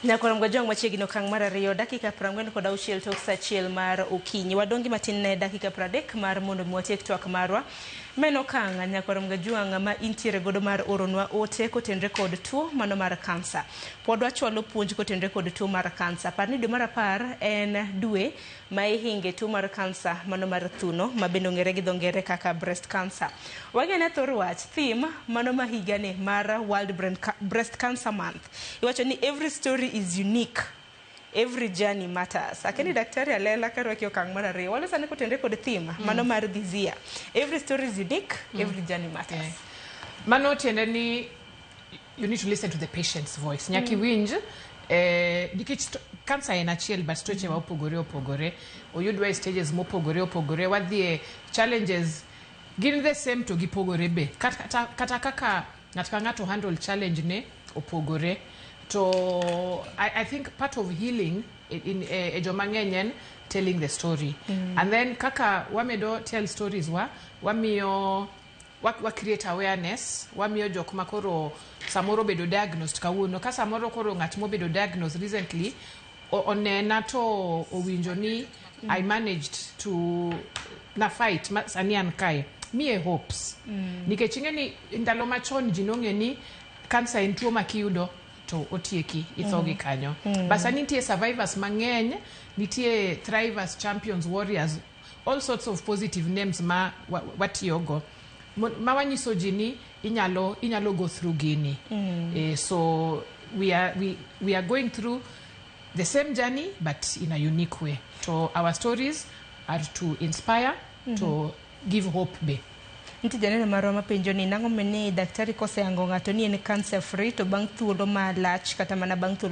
Nyakoro mgajong machiegni okang' mar ariyo dakika 46 tok saa achiel mar okinyi. Wadongi matin ne dakika 30 mar mondo mwatiek twak marwa. Men okang' nyakoro mgajong ma intiere godo mar oronwa ote kotenre kod tuo mano mar kansa. Pod wachwalo puonj kotenre kod tuo mar kansa. Par ni dwe mar 10 en dwe ma ihinge tuo mar kansa mano mar thuno ma bende ong'ere gi dho ngere kaka breast cancer. Wagene thor wach theme mano ma higani mar World Breast Cancer Month. Iwacho ni every story is unique. Every journey matters. Akeni daktari alela karwaki okang' mar ariyo. Walo sani kotenre kod theme mano mar this year. Every story is unique. Every journey matters. Mano tiende ni you need to listen to the patient's voice. Nyaki winj nikech cancer en achiel but stoche wa opogore. Oyudwa stages mopogore. Wadhie challenges gin the same to gipogore be. Kata kaka ng'ato handle challenge ne opogore. So I think part of healing in Ejomangenyen telling the story. And then kaka wamedo tell stories wamiyo create awareness, wamiyo jok makoro samoro bedo diagnosed kawuono. Ka samoro koro ng'at mo bedo diagnosed recently onena to owinjo ni I managed to na fight sani an kae. Mie hopes. Nikech ing'eni ndalo machon ji nong'e ni cancer en tuo makiyudo to otieki ithogi kanyo. Basani nitie survivors mang'eny, nitie thrivers, champions, warriors, all sorts of positive names ma watiyogo. Ma wanyiso ji ni inyalo go through gini. So we are going through the same journey but in a unique way. So our stories are to inspire, to give hope be. Nti janene marwa mapenjo ni nang'o meni daktari koseyango ng'ato ni en cancer free to bang' thuolo malach kata mana bang' thuolo